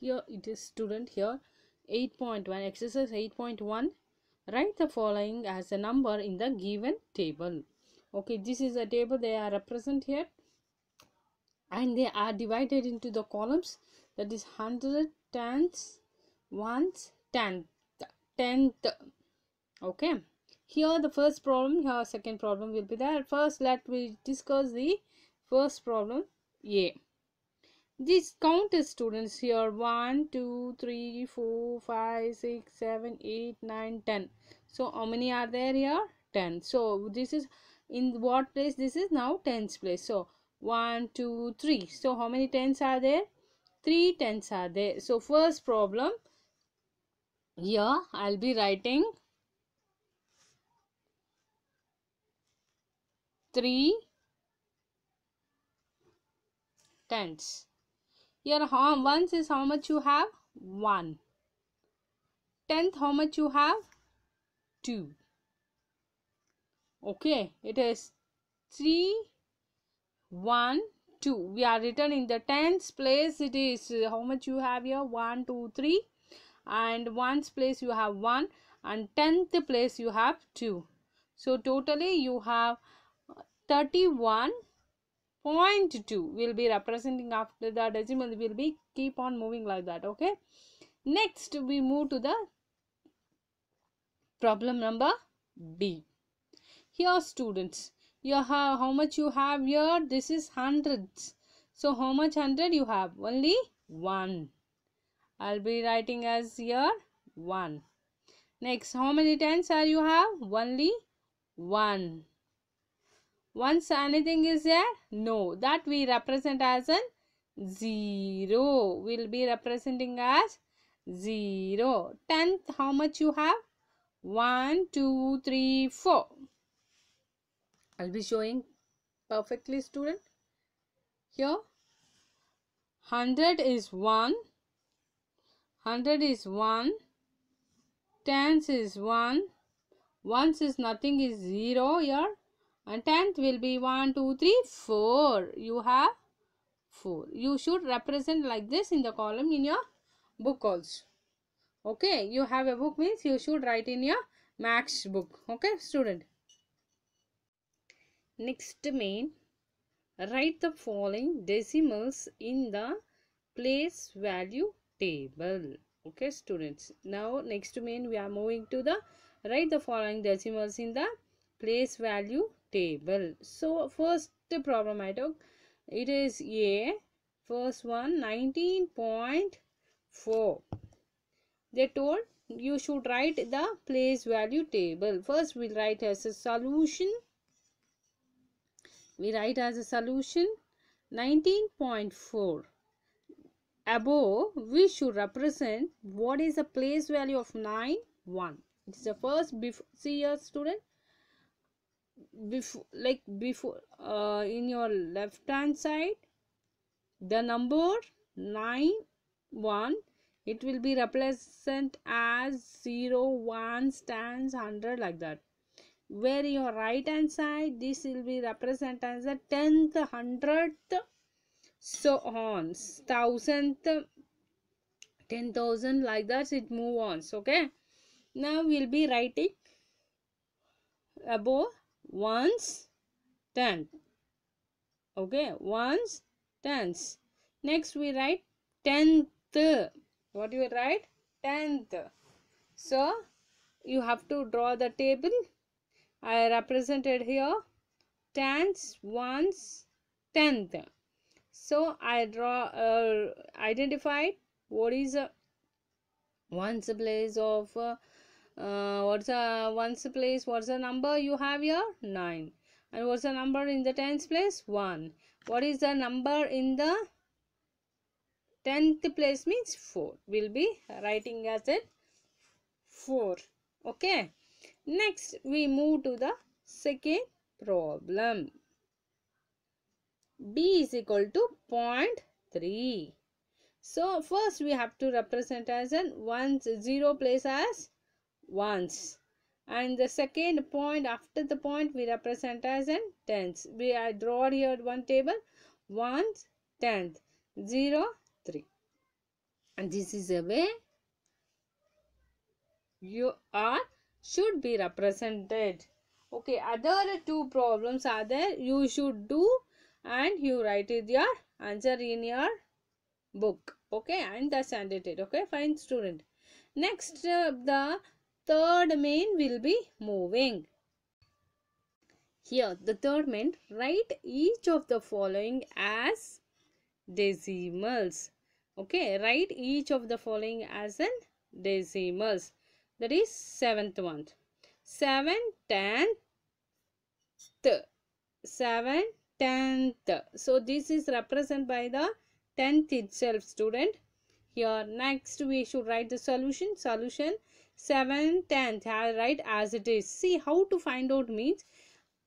Here it is, student. Here 8.1, exercise 8.1. Write the following as a number in the given table. Okay, this is a table. They are represented here and they are divided into the columns, that is 100, tens, ones, tenth. Okay, here the first problem, here second problem will be there. First let me discuss the first problem. A. This count is, students, here 1 2 3 4 5 6 7 8 9 10. So how many are there here? 10. So this is in what place? This is now tens place. So 1 2 3. So how many tens are there? 3 tens are there. So first problem, here I'll be writing 3 tens. Here ones is how much you have? 1. Tenth, how much you have? 2. Okay, it is 3 1 2. We are written in the tens place. It is how much you have here? 1 2 3, and ones place you have 1, and tenth place you have 2. So totally you have 31.2 will be representing after the decimal, will be keep on moving like that. Okay, next we move to the problem number B. Here, students, you have how much you have here? This is hundreds. So how much hundred you have? Only 1. I'll be writing as here 1. Next, how many tens are you have? Only 1. Once anything is there? No. That we represent as an 0. Will be representing as 0. Tenth, how much you have? 1 2 3 4. I'll be showing perfectly, student. Here 100 is 1, 100 is 1, tens is 1, ones is nothing, is 0 here, and tenth will be 1 2 3 4. You have 4. You should represent like this in the column in your book also. Okay, you have a book means you should write in your max book. Okay, student. Next main, write the following decimals in the place value table. Okay, students. Now next main we are moving to the write the following decimals in the place value table. So first problem I took, it is A. First one 19.4. They told you should write the place value table. First we'll write as a solution. We write as a solution 19.4. Above, we should represent what is the place value of 9 1. It is the first. See here, student, before in your left hand side, the number 9 1, it will be represent as 0 1 tens 100 like that. Where your right hand side, this will be represent as a 10th 100th, so on, 1000th, 10,000, like that it move on. Okay, now we'll be writing above ones, tenth. Okay, ones, tens. Next we write 10th. What you write? 10th. So you have to draw the table. I represented here tens, ones, tenth. So I draw identified what is ones place of what's the ones place, what's the number you have here? 9. And what's the number in the tens place? 1. What is the number in the 10th place? Means 4. We'll be writing as it 4. Okay, next we move to the second problem. B is equal to 0.3. So first we have to represent as an ones, 0 place as ones, and the second point after the point we represent as an tens. I draw here one table, ones, tenth, 0 3, And this is a way you are should be represented. Okay, other two problems are there, you should do, and you write it your answer in your book. Okay, and send it. Okay, fine, student. Next, the third main will be moving. Here the third main, write each of the following as decimals. Okay, write each of the following as an decimals. That is seventh one. 7 10th, 7 10th. So this is represented by the 10th itself, student. Here next we should write the solution. 7 10th, I write as it is. See how to find out means,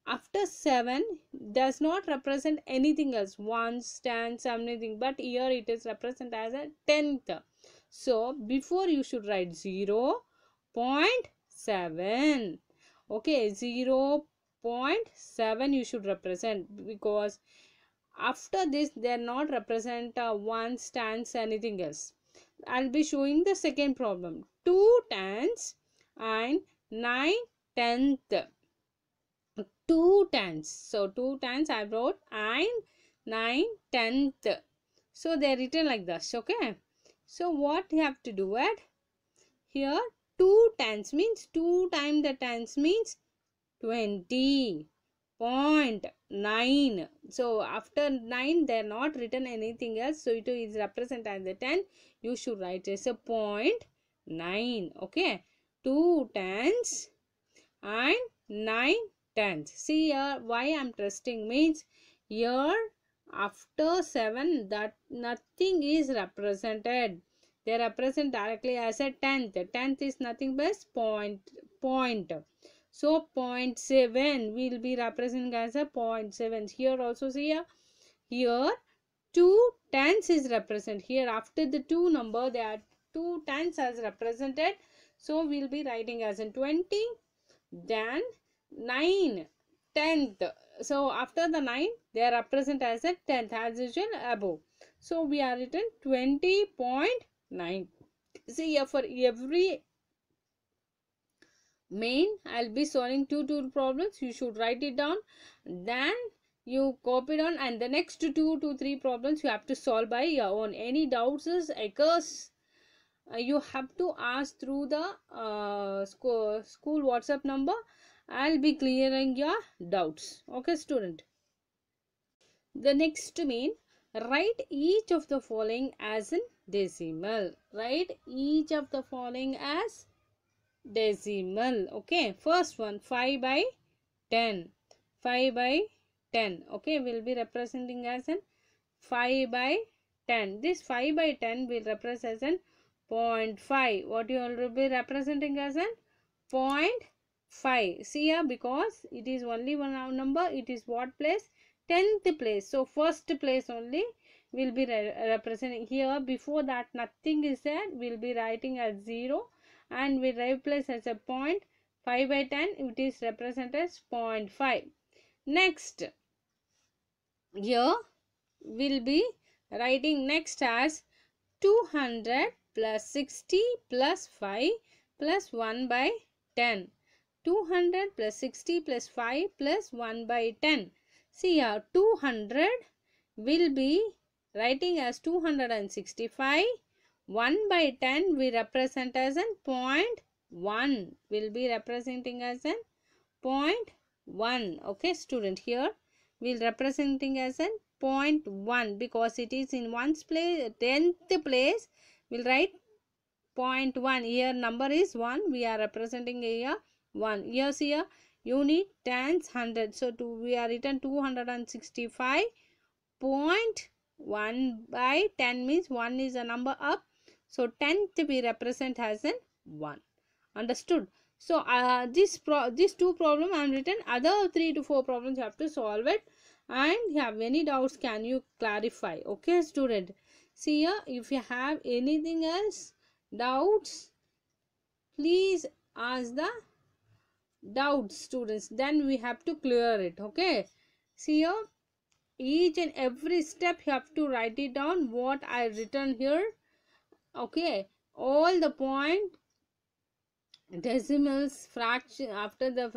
after 7 does not represent anything else, ones, tens, anything, but here it is represented as a 10th. So before you should write 0.7. Okay, 0.7 you should represent, because after this they are not represent ones, tens, anything else. I'll be showing the second problem. 2 tens and 9 tenth. 2 tens. So 2 tens I wrote, and 9 tenth. So they are written like this. Okay. So what you have to do at here, 2 tens means 2 times the tens means 20.9. So after 9 they are not written anything else. So it is represented as the 10. You should write as a 0.9. Okay. 2 tens and 9 tenths. See here why I am trusting means, here after 7 that nothing is represented. They represent directly as a tenth. Tenth is nothing but point. So 0.7 will be represented as a 0.7. Here also see here 2 tenths is represented. Here after the 2 number there are 2 tenths as represented. So we will be writing as in 20. Then 9 tenth. So after the 9 they are represented as a tenth as usual above. So we are written 20.9. See here for every main I'll be solving two problems. You should write it down, then you copy down, and the next 2 to 3 problems you have to solve by your own. Any doubts occurs, you have to ask through the school WhatsApp number. I'll be clearing your doubts. Okay, student. The next mean, write each of the following as in decimal. Write each of the following as decimal. Okay, first one 5 by 10. 5 by 10. Okay, will be representing as in 5 by 10. This 5 by 10 will represent as in 0.5. What you will be representing as an 0.5. See here, because it is only one number, it is what place? 10th place. So first place only will be representing here. Before that nothing is there, will be writing as 0, and we replace as a point. 5 by 10 it is represented as 0.5. Next, here will be writing next as 200 plus 60 plus 5 plus 1 by 10. 200 plus 60 plus 5 plus 1 by 10. See here, 200 will be writing as 265. 1 by 10 we represent as an 0.1. Will be representing as an 0.1. Okay, student, here we will representing as an 0.1 because it is in 1's place, 10th place. We'll write 0.1. Here number is 1. We are representing here 1. Yes, here you need tens 100. So we are written 265.1 by 10 means 1 is a number up. So 10th we represent as an 1. Understood? So these two problems I am written. Other 3 to 4 problems you have to solve it. And you have any doubts, can you clarify? Okay, student. See here, if you have anything else doubts, please ask the doubts, students, then we have to clear it. Okay, see here, each and every step you have to write it down what I written here. Okay, all the point decimals fraction after the